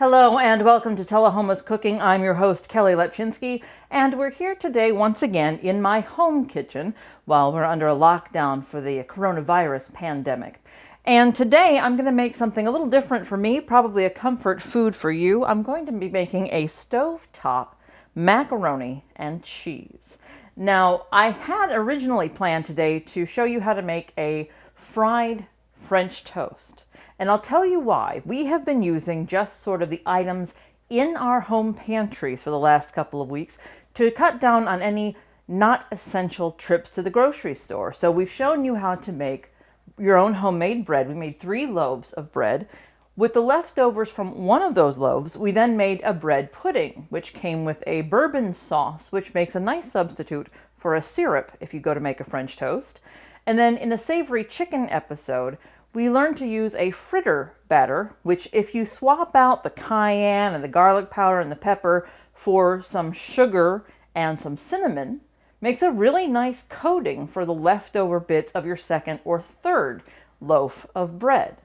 Hello and welcome to Telehoma's Cooking. I'm your host, Kelly Lepchinsky, and we're here today once again in my home kitchen while we're under a lockdown for the coronavirus pandemic. And today I'm going to make something a little different for me, probably a comfort food for you. I'm going to be making a stovetop macaroni and cheese. Now, I had originally planned today to show you how to make a fried French toast. And I'll tell you why. We have been using just sort of the items in our home pantries for the last couple of weeks to cut down on any not essential trips to the grocery store. So we've shown you how to make your own homemade bread. We made 3 loaves of bread. With the leftovers from one of those loaves, we then made a bread pudding, which came with a bourbon sauce, which makes a nice substitute for a syrup if you go to make a French toast. And then in a savory chicken episode, we learned to use a fritter batter, which if you swap out the cayenne and the garlic powder and the pepper for some sugar and some cinnamon, makes a really nice coating for the leftover bits of your second or third loaf of bread.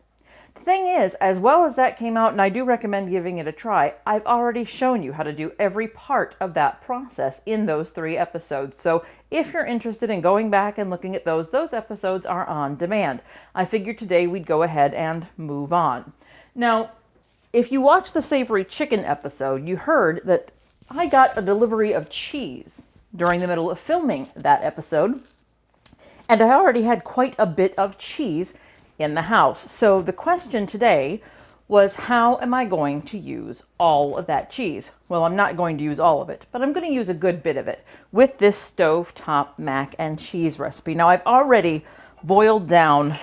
The thing is, as well as that came out, and I do recommend giving it a try, I've already shown you how to do every part of that process in those 3 episodes. So if you're interested in going back and looking at those episodes are on demand. I figured today we'd go ahead and move on. Now, if you watched the savory chicken episode, you heard that I got a delivery of cheese during the middle of filming that episode, and I already had quite a bit of cheese in the house. So the question today was, how am I going to use all of that cheese? Well, I'm not going to use all of it, but I'm going to use a good bit of it with this stovetop mac and cheese recipe. Now, I've already boiled down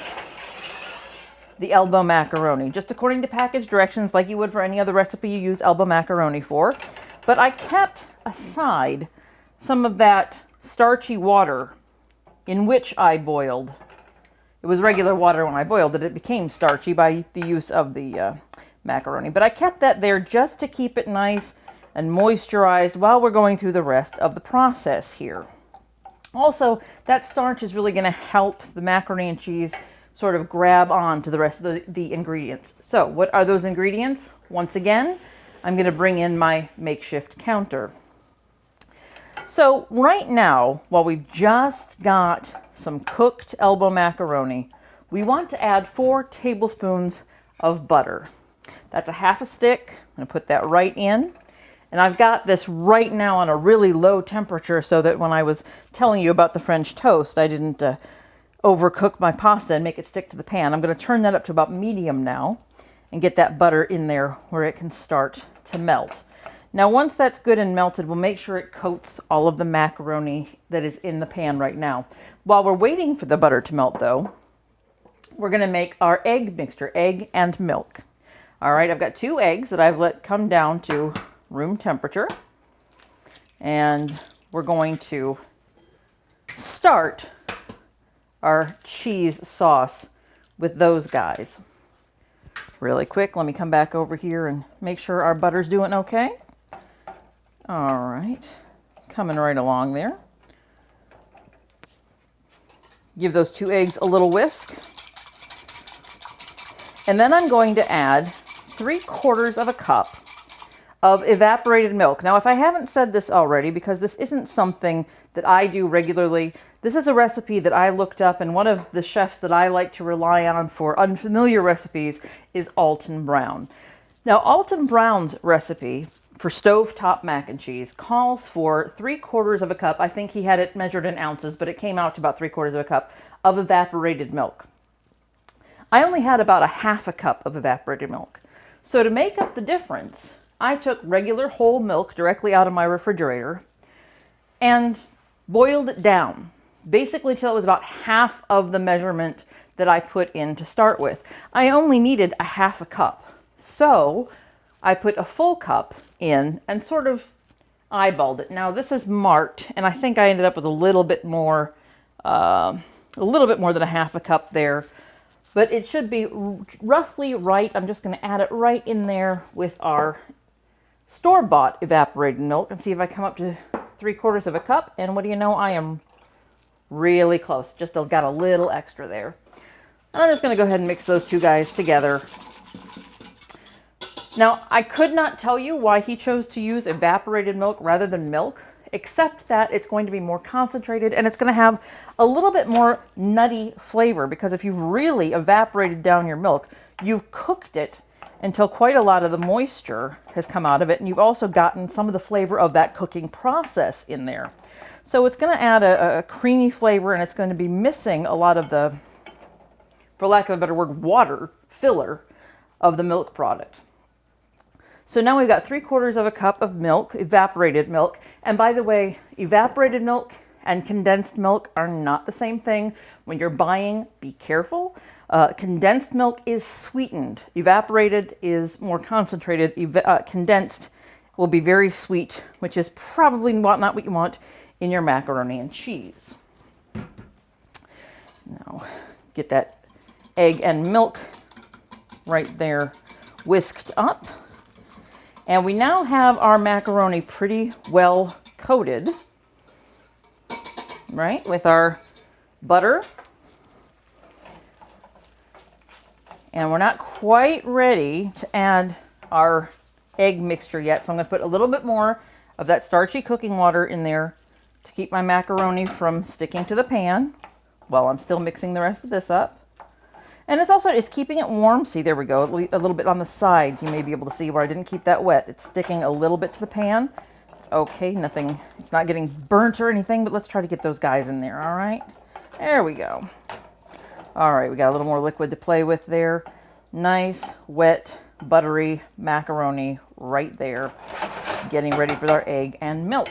the elbow macaroni, just according to package directions, like you would for any other recipe you use elbow macaroni for. But I kept aside some of that starchy water in which I boiled. It was regular water when I boiled it. It became starchy by the use of the macaroni. But I kept that there just to keep it nice and moisturized while we're going through the rest of the process here. Also, that starch is really going to help the macaroni and cheese sort of grab on to the rest of the ingredients. So what are those ingredients? Once again, I'm going to bring in my makeshift counter. So right now, while we've just got some cooked elbow macaroni, we want to add 4 tablespoons of butter. That's a half a stick. I'm going to put that right in. And I've got this right now on a really low temperature so that when I was telling you about the French toast, I didn't overcook my pasta and make it stick to the pan. I'm going to turn that up to about medium now and get that butter in there where it can start to melt. Now, once that's good and melted, we'll make sure it coats all of the macaroni that is in the pan right now. While we're waiting for the butter to melt, though, we're going to make our egg mixture, egg and milk. All right, I've got 2 eggs that I've let come down to room temperature. And we're going to start our cheese sauce with those guys. Really quick, let me come back over here and make sure our butter's doing okay. All right, coming right along there. Give those 2 eggs a little whisk. And then I'm going to add 3/4 of a cup of evaporated milk. Now, if I haven't said this already, because this isn't something that I do regularly, this is a recipe that I looked up, and one of the chefs that I like to rely on for unfamiliar recipes is Alton Brown. Now, Alton Brown's recipe for stovetop mac and cheese calls for 3/4 of a cup. I think he had it measured in ounces, but it came out to about 3/4 of a cup of evaporated milk. I only had about a half a cup of evaporated milk. So to make up the difference, I took regular whole milk directly out of my refrigerator and boiled it down, basically till it was about half of the measurement that I put in to start with. I only needed a half a cup. So I put a full cup in and sort of eyeballed it. Now this is marked, and I think I ended up with a little bit more than a half a cup there, but it should be roughly right. I'm just going to add it right in there with our store-bought evaporated milk and see if I come up to 3/4 of a cup. And what do you know? I am really close. Just got a little extra there. I'm just going to go ahead and mix those 2 guys together. Now, I could not tell you why he chose to use evaporated milk rather than milk, except that it's going to be more concentrated and it's going to have a little bit more nutty flavor, because if you've really evaporated down your milk, you've cooked it until quite a lot of the moisture has come out of it, and you've also gotten some of the flavor of that cooking process in there. So it's going to add a creamy flavor, and it's going to be missing a lot of the, for lack of a better word, water filler of the milk product. So now we've got 3/4 of a cup of milk, evaporated milk. And by the way, evaporated milk and condensed milk are not the same thing. When you're buying, be careful. Condensed milk is sweetened. Evaporated is more concentrated. Condensed will be very sweet, which is probably not what you want in your macaroni and cheese. Now, get that egg and milk right there whisked up. And we now have our macaroni pretty well coated, right, with our butter. And we're not quite ready to add our egg mixture yet, so I'm going to put a little bit more of that starchy cooking water in there to keep my macaroni from sticking to the pan while I'm still mixing the rest of this up. And it's keeping it warm. See, there we go, a little bit on the sides. You may be able to see where I didn't keep that wet. It's sticking a little bit to the pan. It's okay, nothing, it's not getting burnt or anything, but let's try to get those guys in there, all right? There we go. All right, we got a little more liquid to play with there. Nice, wet, buttery macaroni right there, getting ready for our egg and milk.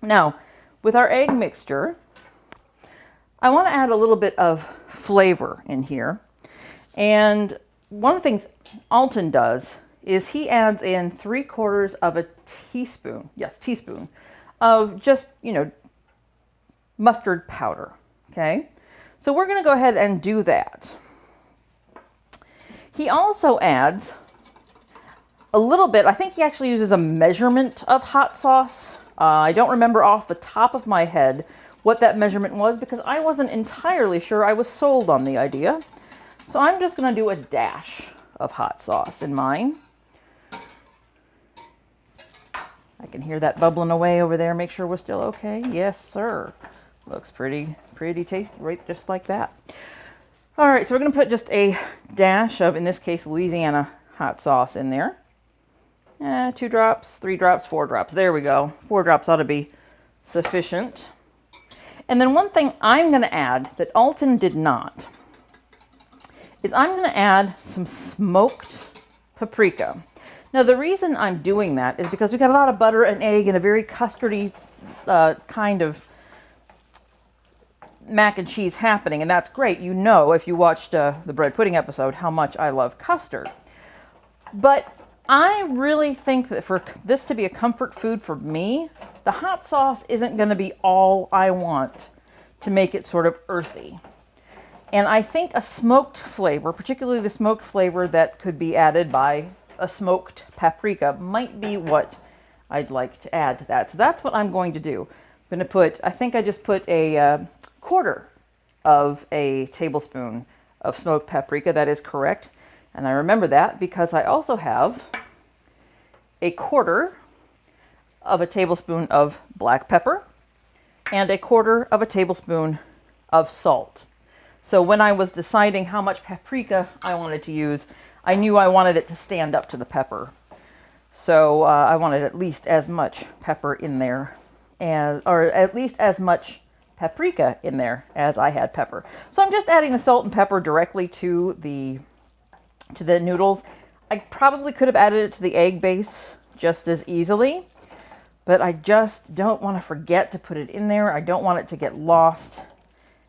Now, with our egg mixture, I want to add a little bit of flavor in here. And one of the things Alton does is he adds in 3/4 of a teaspoon, yes, teaspoon, of just, mustard powder, okay? So we're going to go ahead and do that. He also adds a little bit, I think he actually uses a measurement of hot sauce. I don't remember off the top of my head what that measurement was, because I wasn't entirely sure I was sold on the idea. So I'm just going to do a dash of hot sauce in mine. I can hear that bubbling away over there. Make sure we're still okay. Yes, sir. Looks pretty tasty, right? Just like that. All right, so we're going to put just a dash of, in this case, Louisiana hot sauce in there. 2 drops, 3 drops, 4 drops. There we go. 4 drops ought to be sufficient. And then one thing I'm going to add that Alton did not is I'm going to add some smoked paprika. Now, the reason I'm doing that is because we got a lot of butter and egg and a very custardy kind of mac and cheese happening, and that's great. You know, if you watched the bread pudding episode, how much I love custard. But I really think that for this to be a comfort food for me, the hot sauce isn't going to be all I want to make it sort of earthy. And I think a smoked flavor, particularly the smoked flavor that could be added by a smoked paprika, might be what I'd like to add to that. So that's what I'm going to do. I'm going to put, I think I just put a 1/4 of a tablespoon of smoked paprika. That is correct. And I remember that because I also have a 1/4 of a tablespoon of black pepper and a 1/4 of a tablespoon of salt. So when I was deciding how much paprika I wanted to use, I knew I wanted it to stand up to the pepper. So I wanted at least as much pepper in there, or at least as much paprika in there as I had pepper. So I'm just adding the salt and pepper directly to the noodles. I probably could have added it to the egg base just as easily, but I just don't want to forget to put it in there. I don't want it to get lost.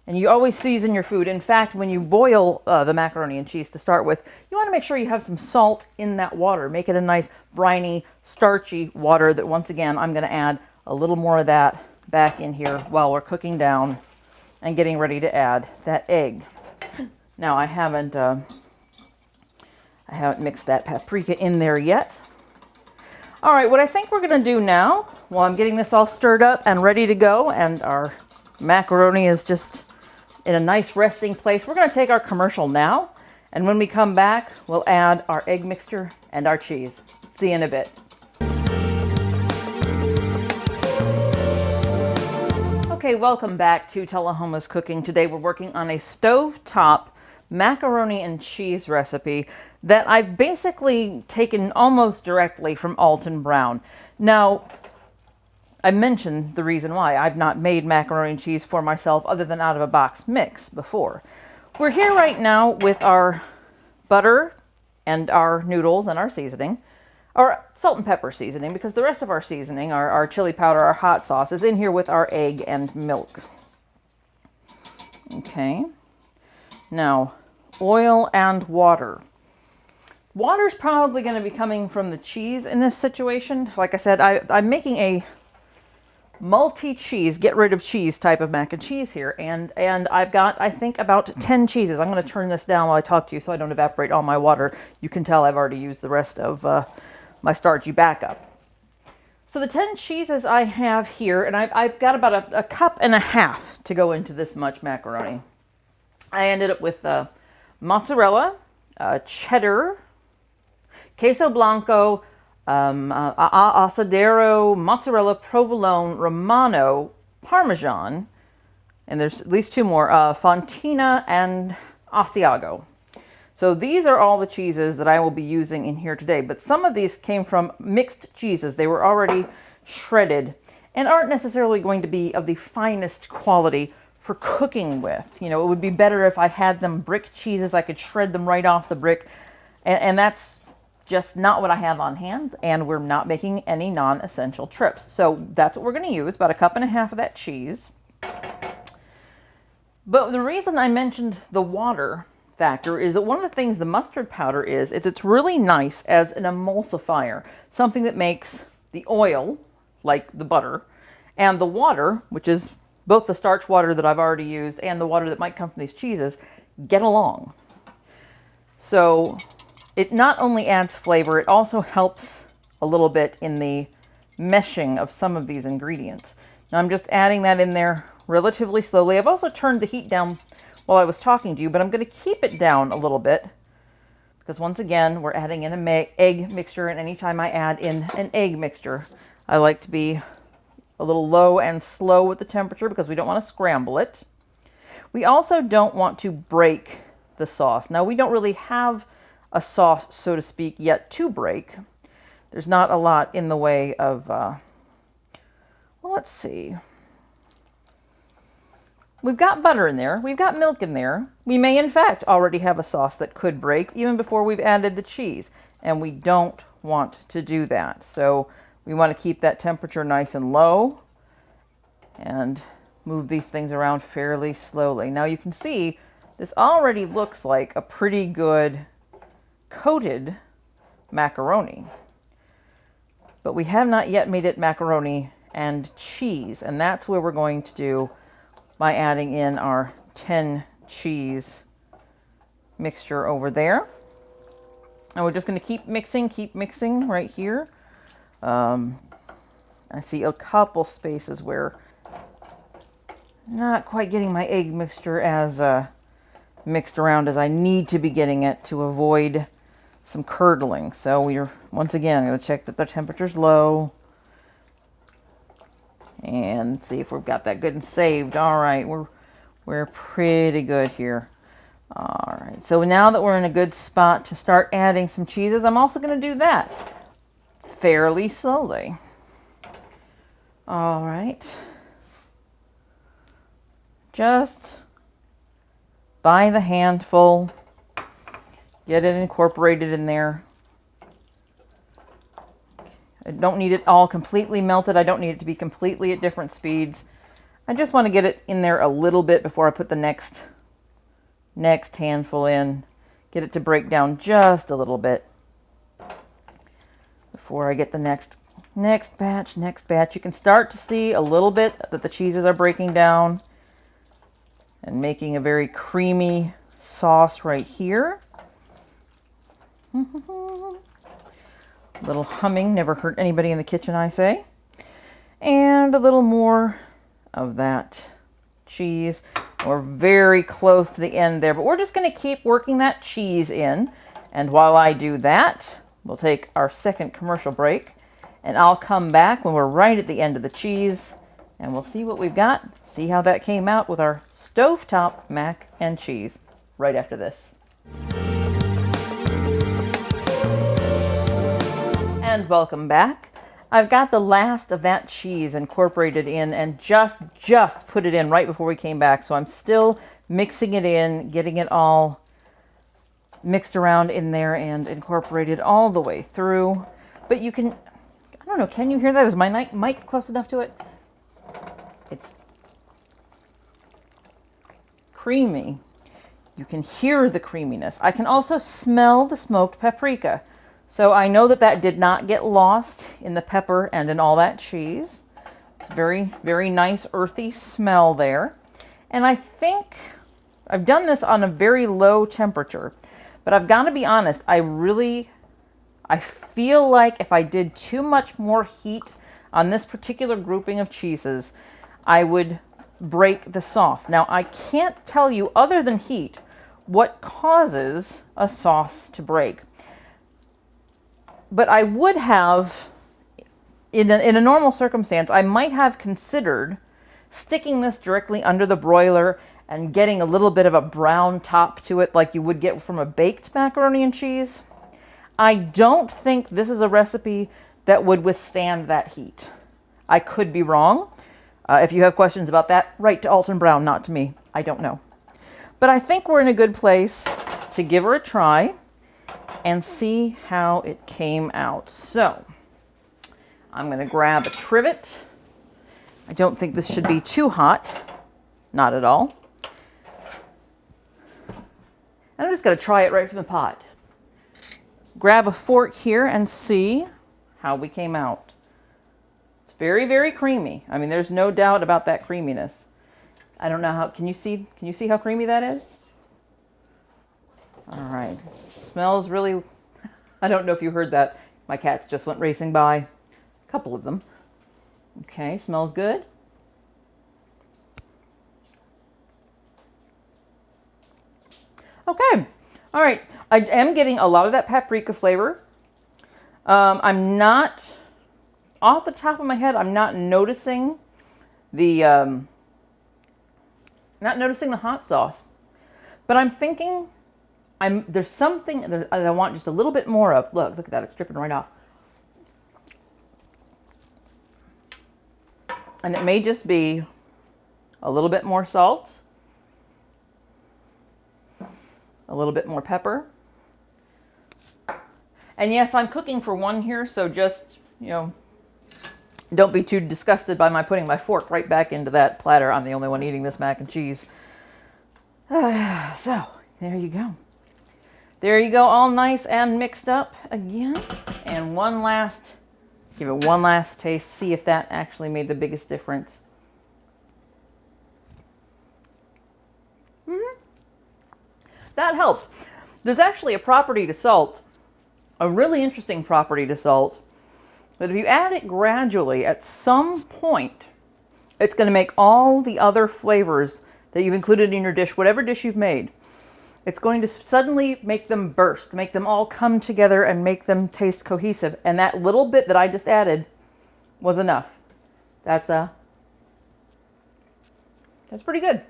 And you always season your food. In fact, when you boil the macaroni and cheese to start with, you want to make sure you have some salt in that water. Make it a nice briny, starchy water that, once again, I'm going to add a little more of that back in here while we're cooking down and getting ready to add that egg. Now, I haven't mixed that paprika in there yet. All right, what I think we're going to do now, while I'm getting this all stirred up and ready to go, and our macaroni is just in a nice resting place, we're going to take our commercial now, and when we come back, we'll add our egg mixture and our cheese. See you in a bit. Okay, welcome back to Tullahoma's Cooking. Today we're working on a stovetop macaroni and cheese recipe that I've basically taken almost directly from Alton Brown. Now, I mentioned the reason why I've not made macaroni and cheese for myself other than out of a box mix before. We're here right now with our butter and our noodles and our seasoning, or salt and pepper seasoning, because the rest of our seasoning, our chili powder, our hot sauce, is in here with our egg and milk. Okay. Now, oil and water. Water's probably going to be coming from the cheese in this situation. Like I said, I'm making a multi-cheese, get rid of cheese type of mac and cheese here. And I've got, I think, about 10 cheeses. I'm going to turn this down while I talk to you so I don't evaporate all my water. You can tell I've already used the rest of my starchy backup. So the 10 cheeses I have here, and I've got about a cup and a half to go into this much macaroni. I ended up with mozzarella, cheddar, queso blanco, asadero, mozzarella, provolone, romano, parmesan, and there's at least two more, fontina and asiago. So these are all the cheeses that I will be using in here today, but some of these came from mixed cheeses. They were already shredded and aren't necessarily going to be of the finest quality for cooking with. You know, it would be better if I had them brick cheeses. I could shred them right off the brick, and that's just not what I have on hand, and we're not making any non-essential trips. So that's what we're going to use, about a cup and a half of that cheese. But the reason I mentioned the water factor is that one of the things the mustard powder is it's really nice as an emulsifier, something that makes the oil, like the butter, and the water, which is both the starch water that I've already used and the water that might come from these cheeses, get along. So it not only adds flavor, it also helps a little bit in the meshing of some of these ingredients. Now I'm just adding that in there relatively slowly. I've also turned the heat down while I was talking to you, but I'm going to keep it down a little bit because once again, we're adding in an egg mixture, and anytime I add in an egg mixture, I like to be a little low and slow with the temperature because we don't want to scramble it. We also don't want to break the sauce. Now, we don't really have a sauce, so to speak, yet to break. There's not a lot in the way of, well, let's see. We've got butter in there. We've got milk in there. We may, in fact, already have a sauce that could break even before we've added the cheese. And we don't want to do that. So we want to keep that temperature nice and low and move these things around fairly slowly. Now you can see this already looks like a pretty good coated macaroni. But we have not yet made it macaroni and cheese. And that's where we're going to do by adding in our 10 cheese mixture over there. And we're just going to keep mixing right here. I see a couple spaces where not quite getting my egg mixture as mixed around as I need to be getting it to avoid some curdling. So we're, once again, going to check that the temperature's low. And see if we've got that good and saved. All right, we're pretty good here. All right, so now that we're in a good spot to start adding some cheeses, I'm also going to do that fairly slowly. All right. Just by the handful, get it incorporated in there. I don't need it all completely melted. I don't need it to be completely at different speeds. I just want to get it in there a little bit before I put the next handful in. Get it to break down just a little bit before I get the next batch. You can start to see a little bit that the cheeses are breaking down and making a very creamy sauce right here. Little humming never hurt anybody in the kitchen, I say. And a little more of that cheese. We're very close to the end there, but we're just going to keep working that cheese in. And while I do that, We'll take our second commercial break, and I'll come back when we're right at the end of the cheese, and we'll see what we've got, see how that came out with our stovetop mac and cheese right after this. And welcome back. I've got the last of that cheese incorporated in and just put it in right before we came back, so I'm still mixing it in, getting it all mixed around in there and incorporated all the way through. But you can, I don't know, can you hear that? Is my mic close enough to it? It's creamy. You can hear the creaminess. I can also smell the smoked paprika. So I know that that did not get lost in the pepper and in all that cheese. It's very, very nice earthy smell there. And I think I've done this on a very low temperature. But I've got to be honest, I feel like if I did too much more heat on this particular grouping of cheeses, I would break the sauce. Now, I can't tell you, other than heat, what causes a sauce to break. But I would have, in a normal circumstance, I might have considered sticking this directly under the broiler and getting a little bit of a brown top to it like you would get from a baked macaroni and cheese. I don't think this is a recipe that would withstand that heat. I could be wrong. If you have questions about that, write to Alton Brown, not to me. I don't know. But I think we're in a good place to give her a try and see how it came out. So I'm going to grab a trivet. I don't think this should be too hot. Not at all. I'm just going to try it right from the pot. Grab a fork here and see how we came out. It's very, very creamy. I mean, there's no doubt about that creaminess. I don't know how, can you see how creamy that is? All right. Smells really, I don't know if you heard that. My cats just went racing by. A couple of them. Okay, smells good. Okay, all right. I am getting a lot of that paprika flavor. I'm not, off the top of my head, I'm not noticing the hot sauce. But I'm thinking, there's something that I want just a little bit more of. Look at that, it's dripping right off. And it may just be a little bit more salt. A little bit more pepper. And yes, I'm cooking for one here, so just, don't be too disgusted by my putting my fork right back into that platter. I'm the only one eating this mac and cheese. So, there you go. There you go, all nice and mixed up again. And give it one last taste, see if that actually made the biggest difference. That helped. There's actually a property to salt, a really interesting property to salt, but if you add it gradually, at some point, it's going to make all the other flavors that you've included in your dish, whatever dish you've made, it's going to suddenly make them burst, make them all come together and make them taste cohesive. And that little bit that I just added was enough. That's pretty good.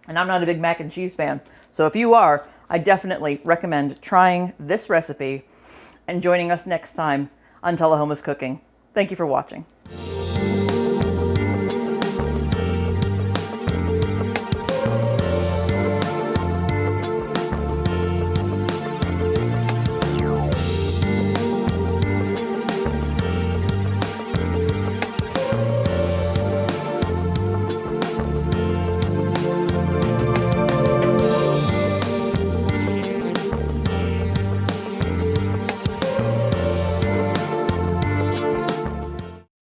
And I'm not a big mac and cheese fan. So if you are, I definitely recommend trying this recipe and joining us next time on Tullahoma's Cooking. Thank you for watching.